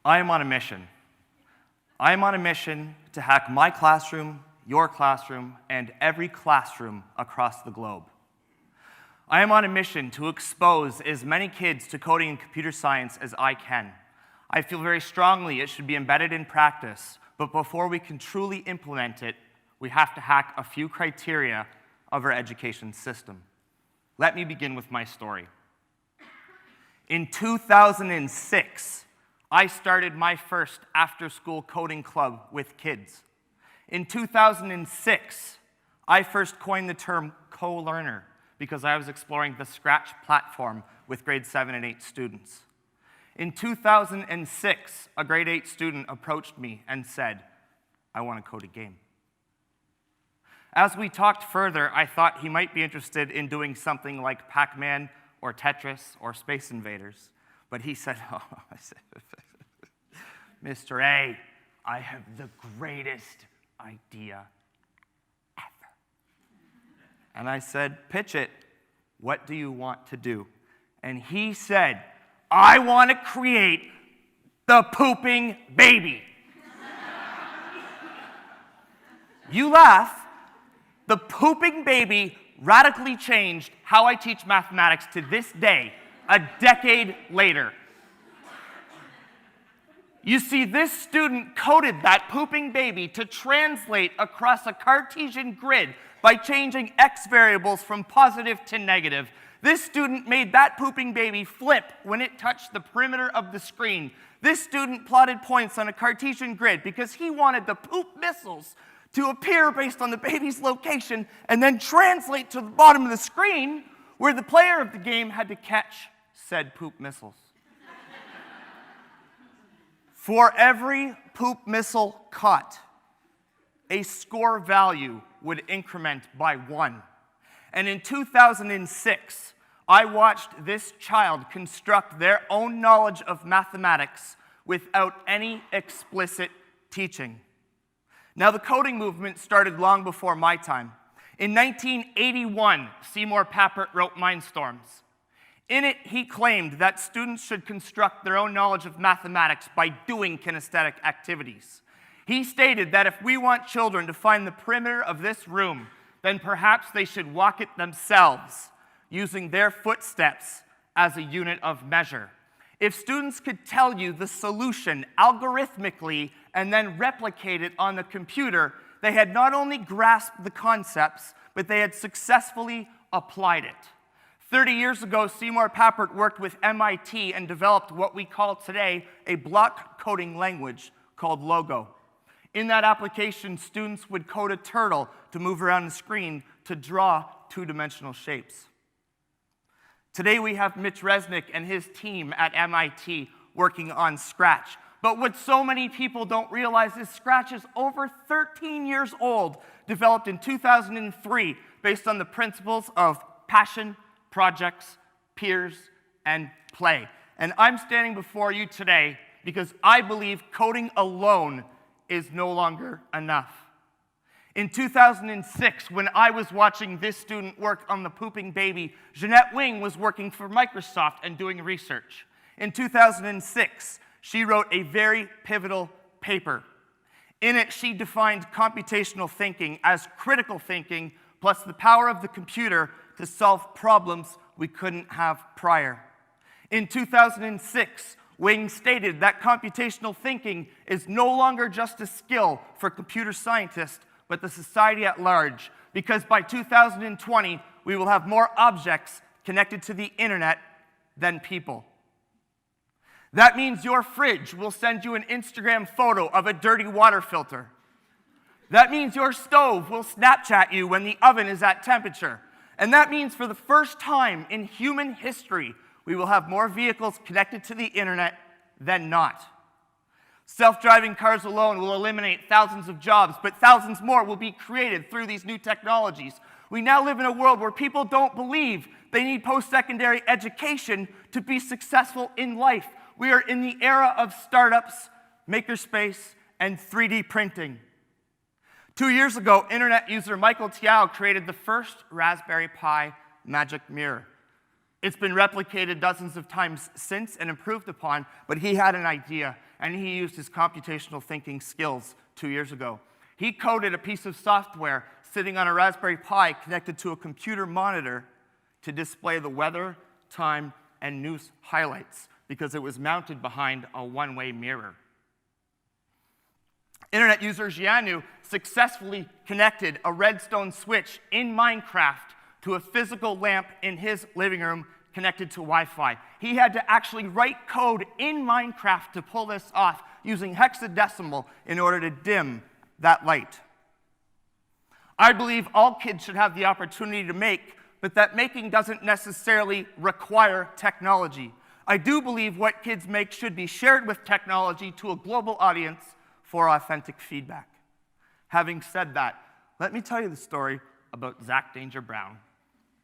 I am on a mission. I am on a mission to hack my classroom, your classroom, and every classroom across the globe. I am on a mission to expose as many kids to coding and computer science as I can. I feel very strongly it should be embedded in practice, but before we can truly implement it, we have to hack a few criteria of our education system. Let me begin with my story. In 2006, I started my first after-school coding club with kids. In 2006, I first coined the term co-learner because I was exploring the Scratch platform with grade 7 and 8 students. In 2006, a grade 8 student approached me and said, "I want to code a game." As we talked further, I thought he might be interested in doing something like Pac-Man or Tetris or Space Invaders. But he said, "Mr. A, I have the greatest idea ever." And I said, "Pitch it. What do you want to do?" And he said, "I want to create the pooping baby." You laugh. The pooping baby radically changed how I teach mathematics to this day, a decade later. You see, this student coded that pooping baby to translate across a Cartesian grid by changing x variables from positive to negative. This student made that pooping baby flip when it touched the perimeter of the screen. This student plotted points on a Cartesian grid because he wanted the poop missiles to appear based on the baby's location and then translate to the bottom of the screen where the player of the game had to catch said poop missiles. For every poop missile caught, a score value would increment by 1. And in 2006, I watched this child construct their own knowledge of mathematics without any explicit teaching. Now, the coding movement started long before my time. In 1981, Seymour Papert wrote Mindstorms. In it, he claimed that students should construct their own knowledge of mathematics by doing kinesthetic activities. He stated that if we want children to find the perimeter of this room, then perhaps they should walk it themselves, using their footsteps as a unit of measure. If students could tell you the solution algorithmically and then replicate it on the computer, they had not only grasped the concepts, but they had successfully applied it. 30 years ago, Seymour Papert worked with MIT and developed what we call today a block coding language called Logo. In that application, students would code a turtle to move around the screen to draw two-dimensional shapes. Today we have Mitch Resnick and his team at MIT working on Scratch. But what so many people don't realize is Scratch is over 13 years old, developed in 2003 based on the principles of passion, projects, peers, and play. And I'm standing before you today because I believe coding alone is no longer enough. In 2006, when I was watching this student work on the pooping baby, Jeanette Wing was working for Microsoft and doing research. In 2006, she wrote a very pivotal paper. In it, she defined computational thinking as critical thinking plus the power of the computer to solve problems we couldn't have prior. In 2006, Wing stated that computational thinking is no longer just a skill for computer scientists, but the society at large, because by 2020, we will have more objects connected to the internet than people. That means your fridge will send you an Instagram photo of a dirty water filter. That means your stove will Snapchat you when the oven is at temperature. And that means for the first time in human history, we will have more vehicles connected to the internet than not. Self-driving cars alone will eliminate thousands of jobs, but thousands more will be created through these new technologies. We now live in a world where people don't believe they need post-secondary education to be successful in life. We are in the era of startups, makerspace, and 3D printing. 2 years ago, internet user Michael Tiao created the first Raspberry Pi magic mirror. It's been replicated dozens of times since and improved upon, but he had an idea. and he used his computational thinking skills 2 years ago. He coded a piece of software sitting on a Raspberry Pi connected to a computer monitor to display the weather, time, and news highlights because it was mounted behind a one-way mirror. Internet user Jianu successfully connected a redstone switch in Minecraft to a physical lamp in his living room connected to Wi-Fi. He had to actually write code in Minecraft to pull this off using hexadecimal in order to dim that light. I believe all kids should have the opportunity to make, but that making doesn't necessarily require technology. I do believe what kids make should be shared with technology to a global audience for authentic feedback. Having said that, let me tell you the story about Zach Danger Brown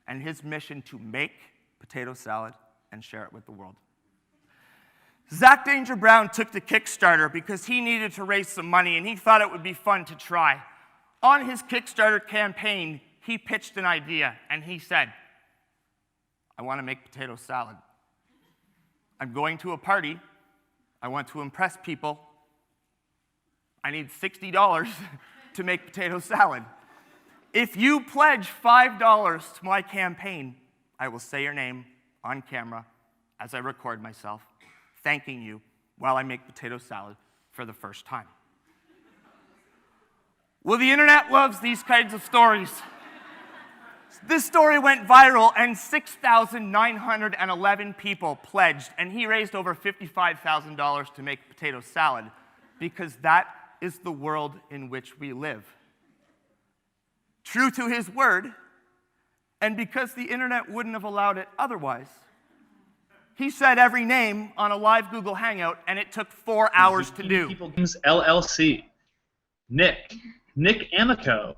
and his mission to make potato salad and share it with the world. Zach Danger Brown took to Kickstarter because he needed to raise some money and he thought it would be fun to try. On his Kickstarter campaign, he pitched an idea and he said, I want to make potato salad. I'm going to a party. I want to impress people. I need $60 to make potato salad. If you pledge $5 to my campaign, I will say your name on camera as I record myself, thanking you while I make potato salad for the first time. Well, the internet loves these kinds of stories. This story went viral, and 6,911 people pledged, and he raised over $55,000 to make potato salad, because that is the world in which we live. True to his word, and because the internet wouldn't have allowed it otherwise, he said every name on a live Google Hangout, and it took 4 hours to do. People Games LLC, Nick Amico,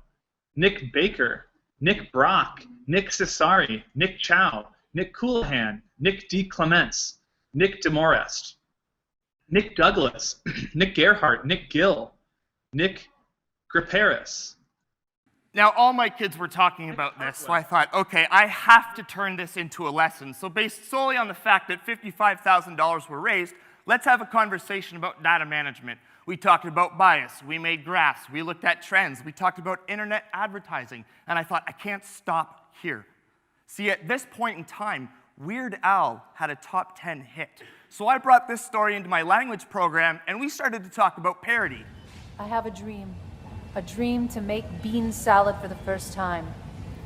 Nick Baker, Nick Brock, Nick Cesari, Nick Chow, Nick Coolahan, Nick D. Clements, Nick DeMorest, Nick Douglas, Nick Gerhardt, Nick Gill, Nick Griparis. Now, all my kids were talking about this, so I thought, okay, I have to turn this into a lesson. So based solely on the fact that $55,000 were raised, let's have a conversation about data management. We talked about bias, we made graphs, we looked at trends, we talked about internet advertising, and I thought, I can't stop here. See, at this point in time, Weird Al had a top 10 hit. So I brought this story into my language program, and we started to talk about parody. I have a dream to make bean salad for the first time.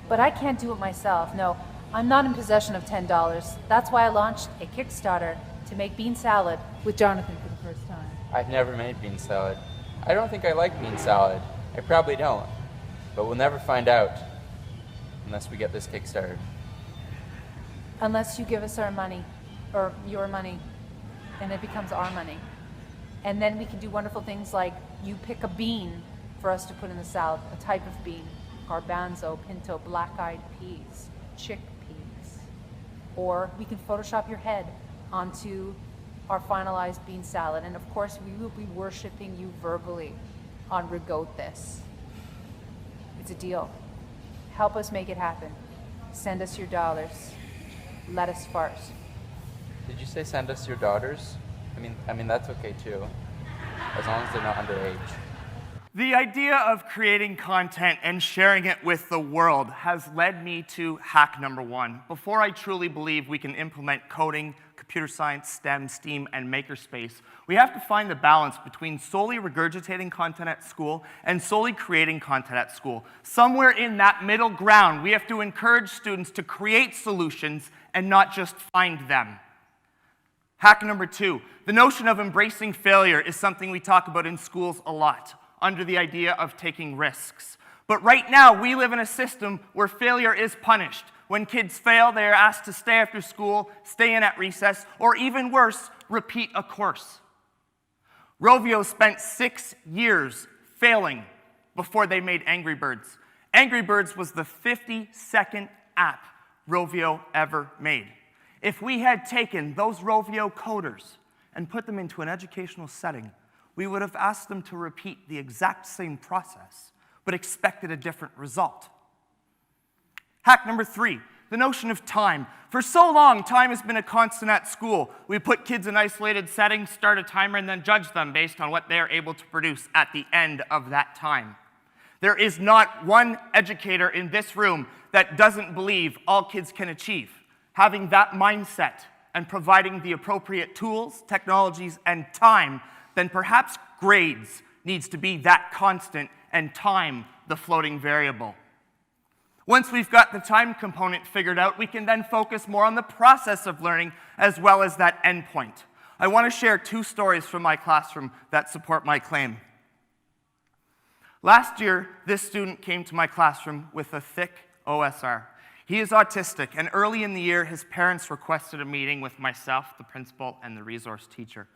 But I can't do it myself. No, I'm not in possession of $10. That's why I launched a Kickstarter to make bean salad with Jonathan for the first time. I've never made bean salad. I don't think I like bean salad. I probably don't. But we'll never find out unless we get this Kickstarter. Unless you give us our money, or your money, and it becomes our money. And then we can do wonderful things like you pick a bean for us to put in the salad, a type of bean, garbanzo, pinto, black-eyed peas, chickpeas. Or we can Photoshop your head onto our finalized bean salad. And of course, we will be worshiping you verbally on Regoat This. It's a deal. Help us make it happen. Send us your dollars. Let us fart. Did you say send us your daughters? I mean that's okay too, as long as they're not underage. The idea of creating content and sharing it with the world has led me to hack number 1. Before I truly believe we can implement coding, computer science, STEM, STEAM, and makerspace, we have to find the balance between solely regurgitating content at school and solely creating content at school. Somewhere in that middle ground, we have to encourage students to create solutions and not just find them. Hack number 2, the notion of embracing failure is something we talk about in schools a lot, under the idea of taking risks. But right now, we live in a system where failure is punished. When kids fail, they are asked to stay after school, stay in at recess, or even worse, repeat a course. Rovio spent 6 years failing before they made Angry Birds. Angry Birds was the 52nd app Rovio ever made. If we had taken those Rovio coders and put them into an educational setting, we would have asked them to repeat the exact same process, but expected a different result. Hack number 3, the notion of time. For so long, time has been a constant at school. We put kids in isolated settings, start a timer, and then judge them based on what they are able to produce at the end of that time. There is not one educator in this room that doesn't believe all kids can achieve. Having that mindset and providing the appropriate tools, technologies, and time, then perhaps grades needs to be that constant and time the floating variable. Once we've got the time component figured out, we can then focus more on the process of learning as well as that endpoint. I want to share 2 stories from my classroom that support my claim. Last year, this student came to my classroom with a thick OSR. He is autistic, and early in the year, his parents requested a meeting with myself, the principal, and the resource teacher.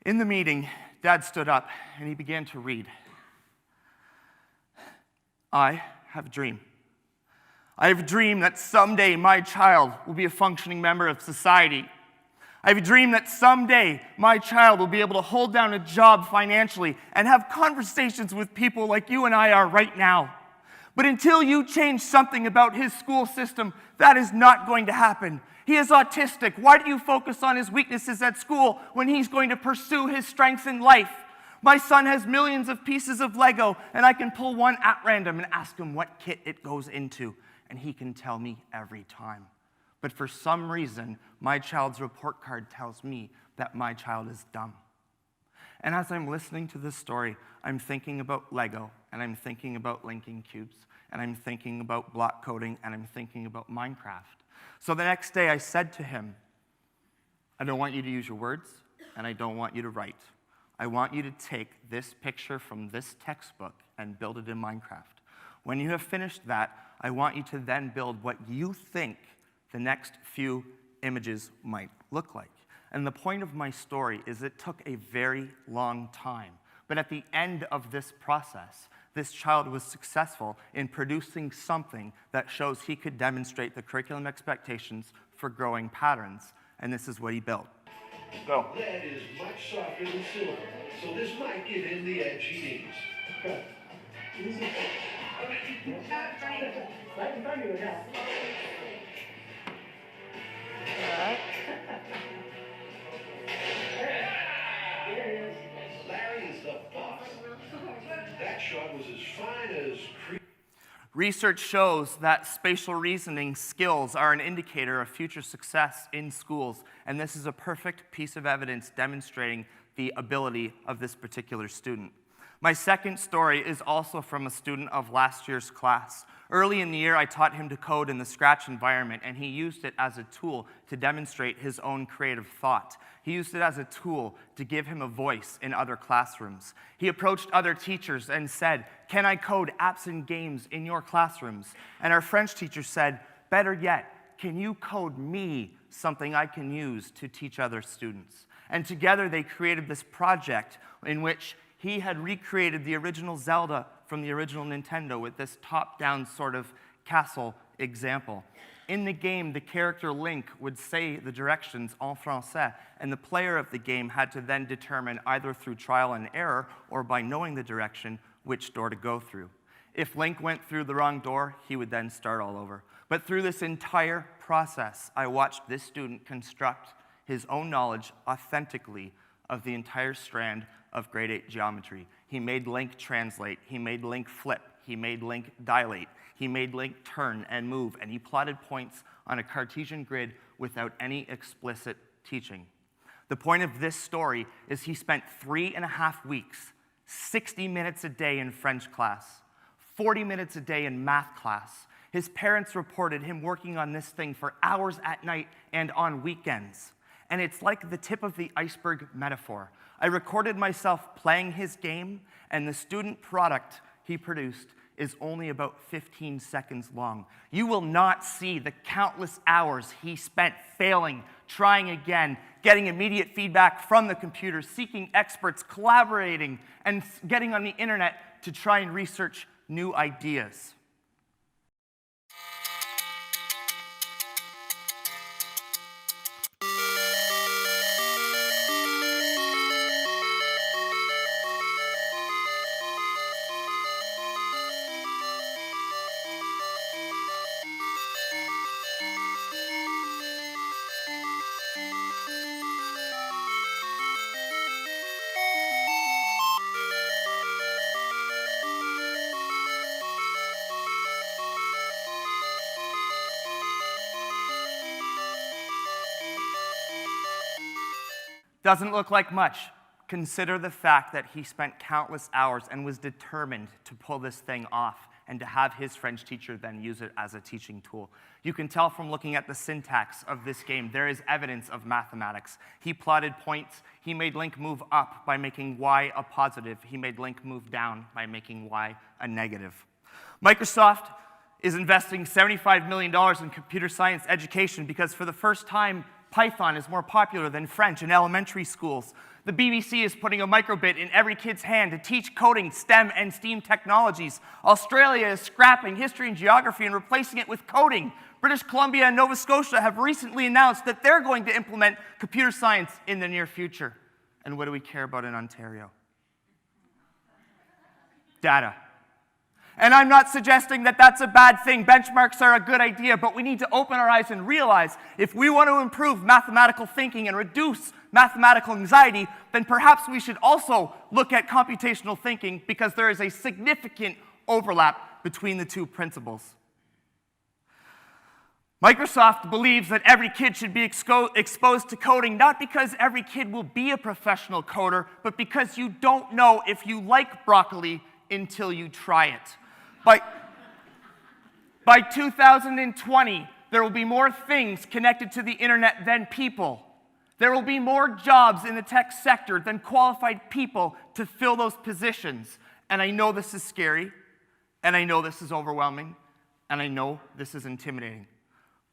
In the meeting, Dad stood up, and he began to read. I have a dream. I have a dream that someday my child will be a functioning member of society. I have a dream that someday my child will be able to hold down a job financially and have conversations with people like you and I are right now. But until you change something about his school system, that is not going to happen. He is autistic. Why do you focus on his weaknesses at school when he's going to pursue his strengths in life? My son has millions of pieces of Lego, and I can pull one at random and ask him what kit it goes into, and he can tell me every time. But for some reason, my child's report card tells me that my child is dumb. And as I'm listening to this story, I'm thinking about Lego, and I'm thinking about linking cubes, and I'm thinking about block coding, and I'm thinking about Minecraft. So the next day I said to him, I don't want you to use your words, and I don't want you to write. I want you to take this picture from this textbook and build it in Minecraft. When you have finished that, I want you to then build what you think the next few images might look like. And the point of my story is it took a very long time. But at the end of this process, this child was successful in producing something that shows he could demonstrate the curriculum expectations for growing patterns. And this is what he built. Go. Lead is much softer than silver, so this might give him the edge he needs. Okay. Larry is the boss. That shot was as fine as Research shows that spatial reasoning skills are an indicator of future success in schools, and this is a perfect piece of evidence demonstrating the ability of this particular student. My second story is also from a student of last year's class. Early in the year, I taught him to code in the Scratch environment, and he used it as a tool to demonstrate his own creative thought. He used it as a tool to give him a voice in other classrooms. He approached other teachers and said, "Can I code apps and games in your classrooms?" And our French teacher said, "Better yet, can you code me something I can use to teach other students?" And together they created this project in which he had recreated the original Zelda from the original Nintendo with this top-down sort of castle example. In the game, the character Link would say the directions en français, and the player of the game had to then determine either through trial and error or by knowing the direction which door to go through. If Link went through the wrong door, he would then start all over. But through this entire process, I watched this student construct his own knowledge authentically of the entire strand of grade 8 geometry. He made Link translate, he made Link flip, he made Link dilate, he made Link turn and move, and he plotted points on a Cartesian grid without any explicit teaching. The point of this story is he spent 3.5 weeks, 60 minutes a day in French class, 40 minutes a day in math class. His parents reported him working on this thing for hours at night and on weekends. And it's like the tip of the iceberg metaphor. I recorded myself playing his game, and the student product he produced is only about 15 seconds long. You will not see the countless hours he spent failing, trying again, getting immediate feedback from the computer, seeking experts, collaborating, and getting on the internet to try and research new ideas. Doesn't look like much. Consider the fact that he spent countless hours and was determined to pull this thing off and to have his French teacher then use it as a teaching tool. You can tell from looking at the syntax of this game, there is evidence of mathematics. He plotted points. He made link move up by making y a positive. He made link move down by making y a negative. Microsoft is investing $75 million in computer science education because for the first time, Python is more popular than French in elementary schools. The BBC is putting a microbit in every kid's hand to teach coding, STEM, and STEAM technologies. Australia is scrapping history and geography and replacing it with coding. British Columbia and Nova Scotia have recently announced that they're going to implement computer science in the near future. And what do we care about in Ontario? Data. And I'm not suggesting that that's a bad thing. Benchmarks are a good idea, but we need to open our eyes and realize if we want to improve mathematical thinking and reduce mathematical anxiety, then perhaps we should also look at computational thinking because there is a significant overlap between the two principles. Microsoft believes that every kid should be exposed to coding, not because every kid will be a professional coder, but because you don't know if you like broccoli until you try it. By 2020, there will be more things connected to the internet than people. There will be more jobs in the tech sector than qualified people to fill those positions. And I know this is scary, and I know this is overwhelming, and I know this is intimidating.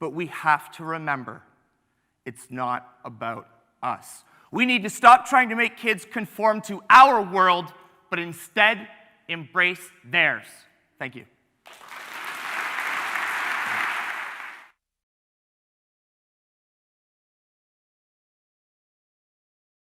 But we have to remember, it's not about us. We need to stop trying to make kids conform to our world, but instead embrace theirs. Thank you.